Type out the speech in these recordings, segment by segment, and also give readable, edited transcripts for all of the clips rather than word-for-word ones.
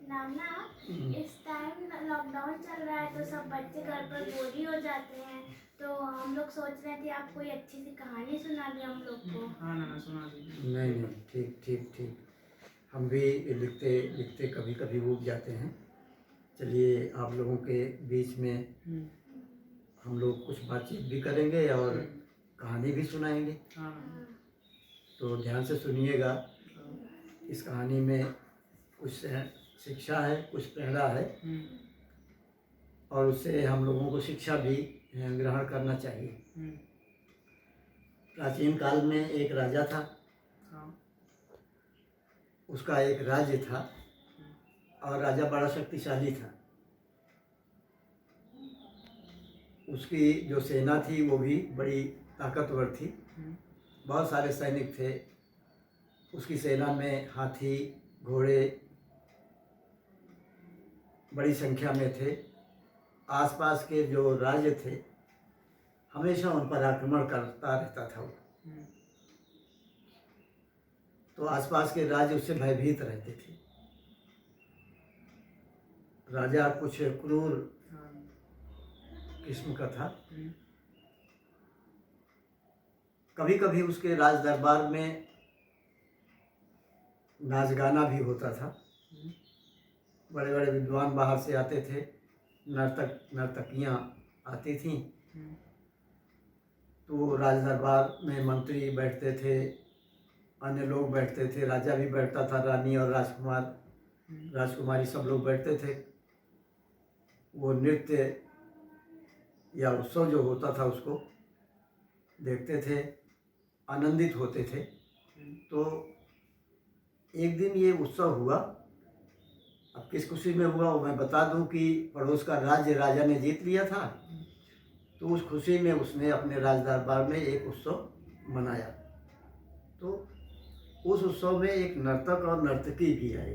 नाना, इस time lockdown चल रहा है तो सब बच्चे घर पर बोर ही हो जाते हैं, तो हम लोग सोच रहे थे आप कोई अच्छी सी कहानी सुना दें हम लोग को। हाँ नाना, सुना दीजिए। नहीं नहीं, ठीक ठीक ठीक। हम भी लिखते लिखते कभी कभी ऊब जाते हैं। चलिए आप लोगों के बीच में हम लोग कुछ बातचीत भी करेंगे और कहानी भी सुनाएंगे। हाँ नाना। तो ध्यान से सुनिएगा। इस कहानी में कुछ शिक्षा है, कुछ प्रेरणा है और उससे हम लोगों को शिक्षा भी ग्रहण करना चाहिए। प्राचीन काल में एक राजा था। उसका एक राज्य था और राजा बड़ा शक्तिशाली था। उसकी जो सेना थी वो भी बड़ी ताकतवर थी। बहुत सारे सैनिक थे उसकी सेना में। हाथी, घोड़े बड़ी संख्या में थे। आसपास के जो राज्य थे हमेशा उन पर आक्रमण करता रहता था वो। तो आसपास के राज्य उससे भयभीत रहते थे। राजा कुछ क्रूर किस्म का था। कभी कभी उसके राज दरबार में नाच गाना भी होता था। बड़े बड़े विद्वान बाहर से आते थे, नर्तकियाँ आती थीं। तो राज दरबार में मंत्री बैठते थे, अन्य लोग बैठते थे, राजा भी बैठता था, रानी और राजकुमार राजकुमारी सब लोग बैठते थे। वो नृत्य या उत्सव जो होता था उसको देखते थे, आनंदित होते थे। तो एक दिन ये उत्सव हुआ। अब किस खुशी में हुआ वो मैं बता दूं कि पड़ोस का राज्य राजा ने जीत लिया था। तो उस खुशी में उसने अपने राज दरबार में एक उत्सव मनाया। तो उस उत्सव में एक नर्तक और नर्तकी भी आए।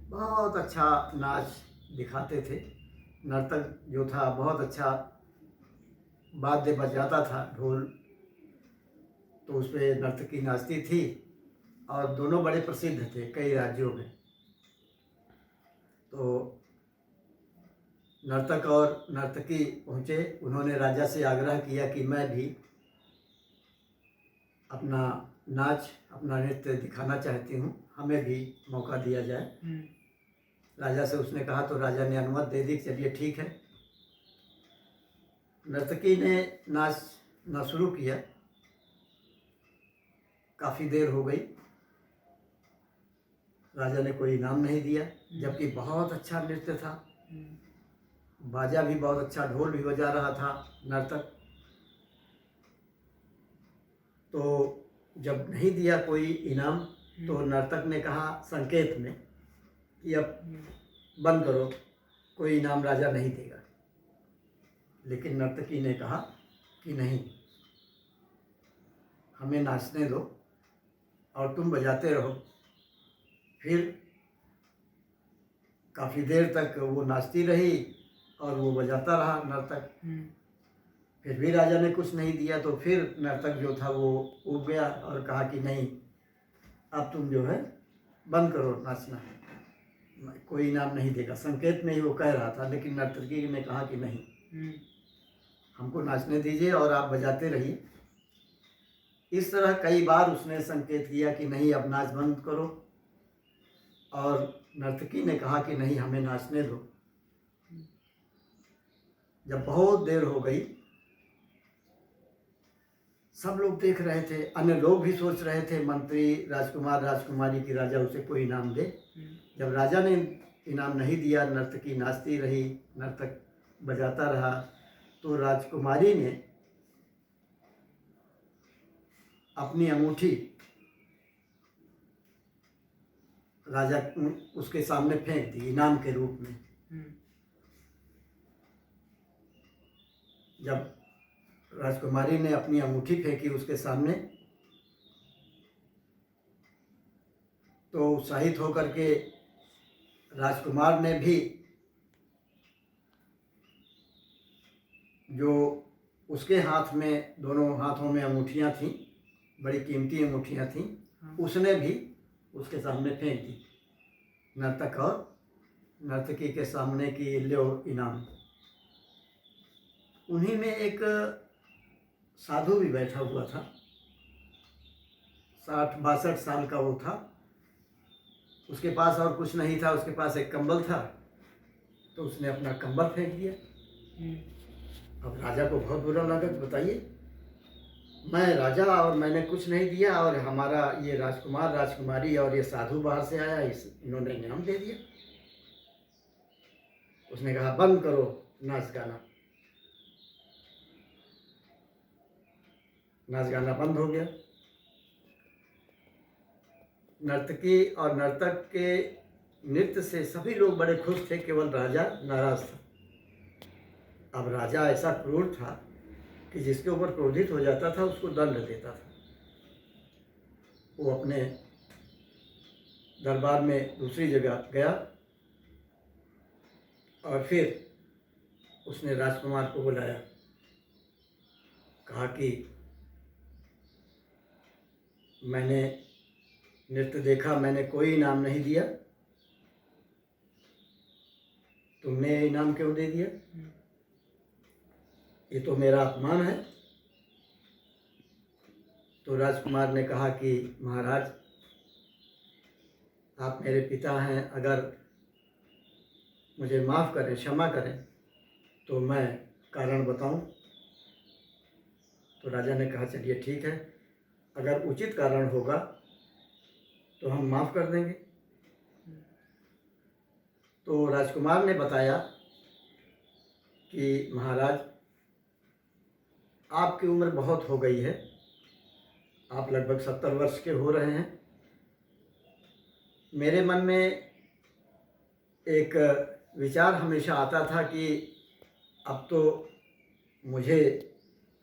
बहुत अच्छा नाच दिखाते थे। नर्तक जो था बहुत अच्छा वाद्य बजाता था, ढोल। तो उस पर नर्तकी नाचती थी और दोनों बड़े प्रसिद्ध थे कई राज्यों में। तो नर्तक और नर्तकी पहुँचे। उन्होंने राजा से आग्रह किया कि मैं भी अपना नाच, अपना नृत्य दिखाना चाहती हूँ, हमें भी मौका दिया जाए। राजा से उसने कहा तो राजा ने अनुमति दे दी। चलिए ठीक है। नर्तकी ने नाचना शुरू किया। काफ़ी देर हो गई, राजा ने कोई इनाम नहीं दिया, जबकि बहुत अच्छा नृत्य था। बाजा भी बहुत अच्छा, ढोल भी बजा रहा था नर्तक। तो जब नहीं दिया कोई इनाम तो नर्तक ने कहा संकेत में कि अब बंद करो, कोई इनाम राजा नहीं देगा। लेकिन नर्तकी ने कहा कि नहीं, हमें नाचने दो और तुम बजाते रहो। फिर काफ़ी देर तक वो नाचती रही और वो बजाता रहा नर्तक। फिर भी राजा ने कुछ नहीं दिया। तो फिर नर्तक जो था वो उब गया और कहा कि नहीं, अब तुम जो है बंद करो नाचना, कोई इनाम नहीं देगा। संकेत में ही वो कह रहा था, लेकिन नर्तकी ने कहा कि नहीं, हमको नाचने दीजिए और आप बजाते रहिए। इस तरह कई बार उसने संकेत किया कि नहीं, अब नाच बंद करो। और नर्तकी ने कहा कि नहीं, हमें नाचने दो। जब बहुत देर हो गई, सब लोग देख रहे थे, अन्य लोग भी सोच रहे थे, मंत्री, राजकुमार, राजकुमारी की राजा उसे कोई इनाम दे। जब राजा ने इनाम नहीं दिया, नर्तकी नाचती रही, नर्तक बजाता रहा, तो राजकुमारी ने अपनी अंगूठी राजा उसके सामने फेंक दी इनाम के रूप में। जब राजकुमारी ने अपनी अंगूठी फेंकी उसके सामने, तो उत्साहित होकर के राजकुमार ने भी जो उसके हाथ में, दोनों हाथों में अंगूठियाँ थीं, बड़ी कीमती अंगूठियाँ थीं, उसने भी उसके सामने फेंक दी। नर्तक और नर्तकी के सामने कि लो इनाम। उन्हीं में एक साधु भी बैठा हुआ था, 60-62 साल का वो था। उसके पास और कुछ नहीं था, उसके पास एक कंबल था, तो उसने अपना कंबल फेंक दिया। अब राजा को बहुत बुरा लगा कि बताइए, मैं राजा और मैंने कुछ नहीं दिया और हमारा ये राजकुमार राजकुमारी और ये साधु बाहर से आया, इन्होंने इनाम दे दिया। उसने कहा बंद करो नाच गाना। नाच गाना बंद हो गया। नर्तकी और नर्तक के नृत्य से सभी लोग बड़े खुश थे, केवल राजा नाराज था। अब राजा ऐसा क्रूर था कि जिसके ऊपर क्रोधित हो जाता था उसको दंड देता था। वो अपने दरबार में दूसरी जगह गया और फिर उसने राजकुमार को बुलाया, कहा कि मैंने नृत्य देखा, मैंने कोई इनाम नहीं दिया, तुमने इनाम क्यों दे दिया? ये तो मेरा अपमान है। तो राजकुमार ने कहा कि महाराज, आप मेरे पिता हैं, अगर मुझे माफ़ करें, क्षमा करें, तो मैं कारण बताऊं। तो राजा ने कहा चलिए ठीक है, अगर उचित कारण होगा तो हम माफ़ कर देंगे। तो राजकुमार ने बताया कि महाराज, आपकी उम्र बहुत हो गई है, आप लगभग 70 वर्ष के हो रहे हैं। मेरे मन में एक विचार हमेशा आता था कि अब तो मुझे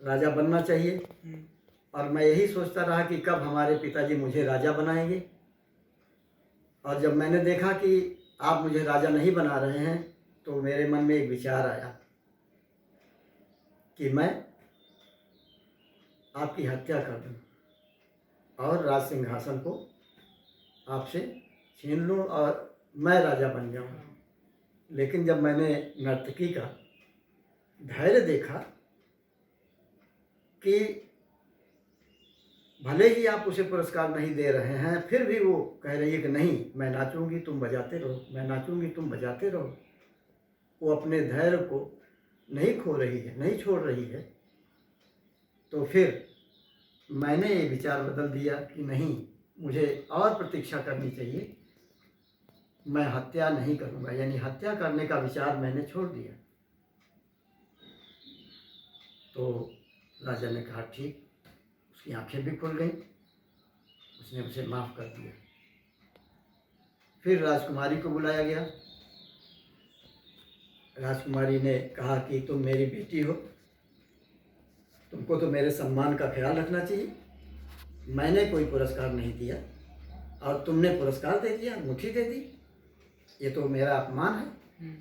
राजा बनना चाहिए, और मैं यही सोचता रहा कि कब हमारे पिताजी मुझे राजा बनाएंगे। और जब मैंने देखा कि आप मुझे राजा नहीं बना रहे हैं, तो मेरे मन में एक विचार आया कि मैं आपकी हत्या कर दूं और राज सिंहासन को आपसे छीन लूं और मैं राजा बन जाऊं। लेकिन जब मैंने नर्तकी का धैर्य देखा कि भले ही आप उसे पुरस्कार नहीं दे रहे हैं, फिर भी वो कह रही है कि नहीं, मैं नाचूंगी, तुम बजाते रहो, मैं नाचूंगी, तुम बजाते रहो। वो अपने धैर्य को नहीं खो रही है, नहीं छोड़ रही है। तो फिर मैंने ये विचार बदल दिया कि नहीं, मुझे और प्रतीक्षा करनी चाहिए, मैं हत्या नहीं करूँगा। यानी हत्या करने का विचार मैंने छोड़ दिया। तो राजा ने कहा ठीक। उसकी आंखें भी खुल गईं, उसने उसे माफ़ कर दिया। फिर राजकुमारी को बुलाया गया। राजकुमारी ने कहा कि तुम मेरी बेटी हो, तुमको तो मेरे सम्मान का ख्याल रखना चाहिए। मैंने कोई पुरस्कार नहीं दिया और तुमने पुरस्कार दे दिया, मुट्ठी दे दी, ये तो मेरा अपमान है।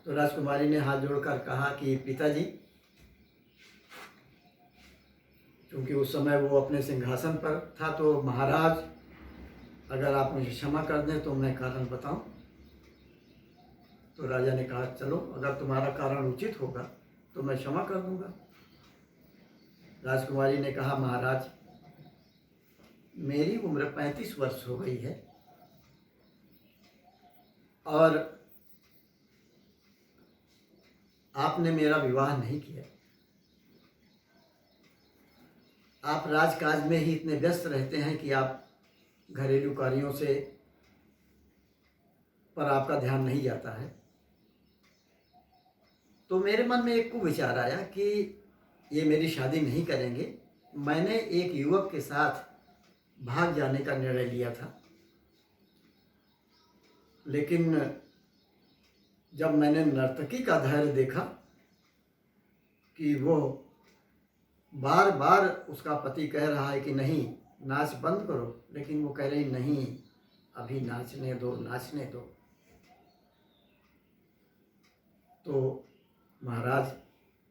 तो राजकुमारी ने हाथ जोड़कर कहा कि पिताजी, क्योंकि उस समय वो अपने सिंहासन पर था, तो महाराज अगर आप मुझे क्षमा कर दें तो मैं कारण बताऊं। तो राजा ने कहा चलो, अगर तुम्हारा कारण उचित होगा तो मैं क्षमा कर दूंगा। राजकुमारी ने कहा महाराज, मेरी उम्र 35 वर्ष हो गई है और आपने मेरा विवाह नहीं किया। आप राजकाज में ही इतने व्यस्त रहते हैं कि आप घरेलू कार्यों से पर आपका ध्यान नहीं जाता है। तो मेरे मन में एक विचार आया कि ये मेरी शादी नहीं करेंगे। मैंने एक युवक के साथ भाग जाने का निर्णय लिया था, लेकिन जब मैंने नर्तकी का धैर्य देखा कि वो बार बार उसका पति कह रहा है कि नहीं, नाच बंद करो, लेकिन वो कह रही नहीं, अभी नाचने दो, नाचने दो। तो महाराज,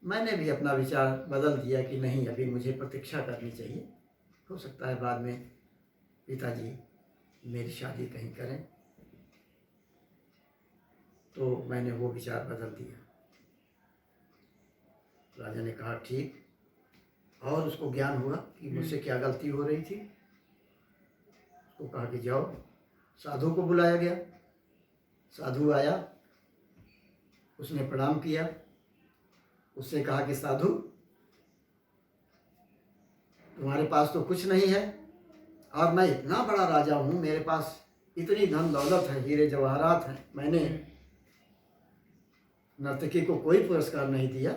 मैंने भी अपना विचार बदल दिया कि नहीं, अभी मुझे प्रतीक्षा करनी चाहिए। हो सकता है बाद में पिताजी मेरी शादी कहीं करें। तो मैंने वो विचार बदल दिया। राजा ने कहा ठीक, और उसको ज्ञान हुआ कि मुझसे क्या गलती हो रही थी। उसको कहा कि जाओ। साधु को बुलाया गया। साधु आया, उसने प्रणाम किया। उससे कहा कि साधु, तुम्हारे पास तो कुछ नहीं है और मैं इतना बड़ा राजा हूँ, मेरे पास इतनी धन दौलत है, हीरे जवाहरात हैं, मैंने नर्तकी को कोई पुरस्कार नहीं दिया,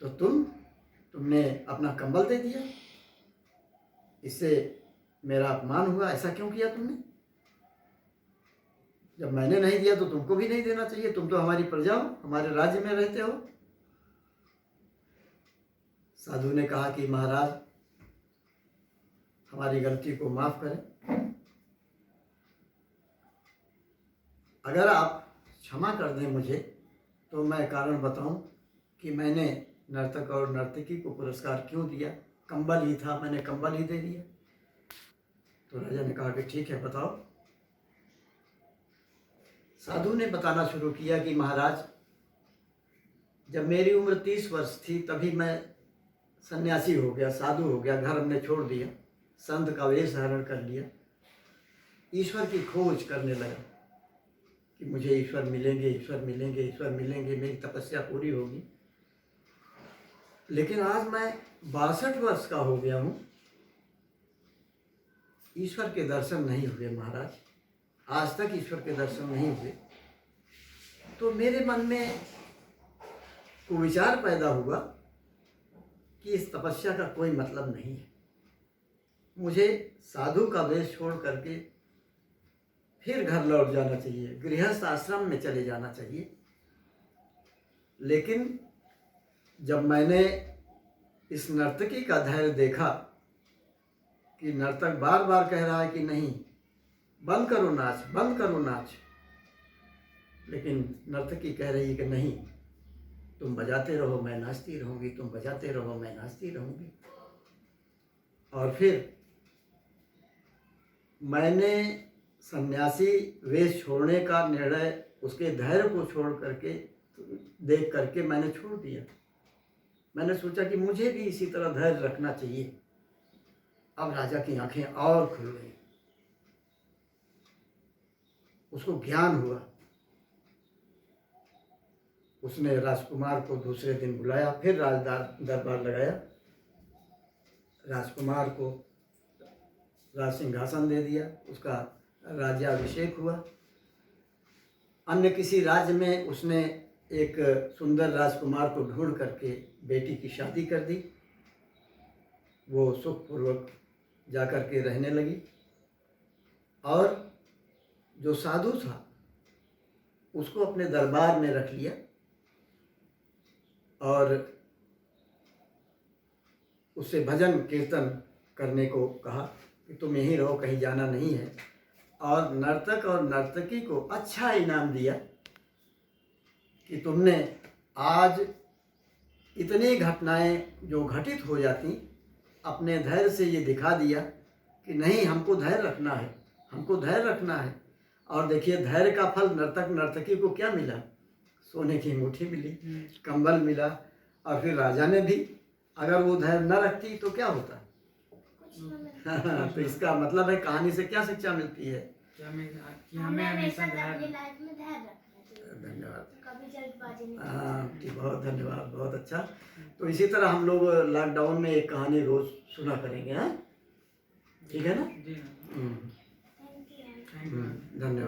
तो तुमने अपना कंबल दे दिया, इससे मेरा अपमान हुआ, ऐसा क्यों किया तुमने? जब मैंने नहीं दिया तो तुमको भी नहीं देना चाहिए, तुम तो हमारी प्रजा हो, हमारे राज्य में रहते हो। साधु ने कहा कि महाराज, हमारी गलती को माफ करें, अगर आप क्षमा कर दें मुझे तो मैं कारण बताऊं कि मैंने नर्तक और नर्तकी को पुरस्कार क्यों दिया। कंबल ही था, मैंने कंबल ही दे दिया। तो राजा ने कहा कि ठीक है, बताओ। साधु ने बताना शुरू किया कि महाराज, जब मेरी उम्र 30 वर्ष थी तभी मैं सन्यासी हो गया, साधु हो गया, घर हमने छोड़ दिया, संत का वेश धारण कर लिया, ईश्वर की खोज करने लगा कि मुझे ईश्वर मिलेंगे, ईश्वर मिलेंगे, ईश्वर मिलेंगे, मेरी तपस्या पूरी होगी। लेकिन आज मैं 62 वर्ष का हो गया हूँ, ईश्वर के दर्शन नहीं हुए महाराज, आज तक ईश्वर के दर्शन नहीं हुए। तो मेरे मन में को विचार पैदा हुआ कि इस तपस्या का कोई मतलब नहीं है, मुझे साधु का वेश छोड़ करके फिर घर लौट जाना चाहिए, गृहस्थ आश्रम में चले जाना चाहिए। लेकिन जब मैंने इस नर्तकी का धैर्य देखा कि नर्तक बार बार कह रहा है कि नहीं, बंद करो नाच, बंद करो नाच, लेकिन नर्तकी कह रही है कि नहीं, तुम बजाते रहो, मैं नाचती रहूँगी, तुम बजाते रहो, मैं नाचती रहूँगी। और फिर मैंने सन्यासी वेश छोड़ने का निर्णय उसके धैर्य को छोड़ करके, देख करके मैंने छोड़ दिया। मैंने सोचा कि मुझे भी इसी तरह धैर्य रखना चाहिए। अब राजा की आंखें और खुल गई, उसको ज्ञान हुआ। उसने राजकुमार को दूसरे दिन बुलाया, फिर दरबार लगाया, राजकुमार को राज सिंहासन दे दिया, उसका राज्याभिषेक हुआ। अन्य किसी राज्य में उसने एक सुंदर राजकुमार को ढूंढ करके बेटी की शादी कर दी। वो सुखपूर्वक जाकर के रहने लगी। और जो साधु था उसको अपने दरबार में रख लिया और उससे भजन कीर्तन करने को कहा कि तुम यहीं रहो, कहीं जाना नहीं है। और नर्तक और नर्तकी को अच्छा इनाम दिया कि तुमने आज इतनी घटनाएं जो घटित हो जाती, अपने धैर्य से ये दिखा दिया कि नहीं, हमको धैर्य रखना है, हमको धैर्य रखना है। और देखिए, धैर्य का फल नर्तक नर्तकी को क्या मिला? सोने की अंगूठी मिली, कंबल मिला। और फिर राजा ने भी, अगर वो धैर्य न रखती तो क्या होता? तो इसका मतलब है, कहानी से क्या शिक्षा मिलती है? हमें हमेशा अपनी लाइफ में धैर्य रखना चाहिए। धन्यवाद। कभी जल्दबाजी नहीं करनी हाँ ठीक, बहुत धन्यवाद, बहुत अच्छा। तो इसी तरह हम लोग लॉकडाउन में एक कहानी रोज सुना करेंगे, हैं? ठीक है ना? चाहिए। धन्यवाद।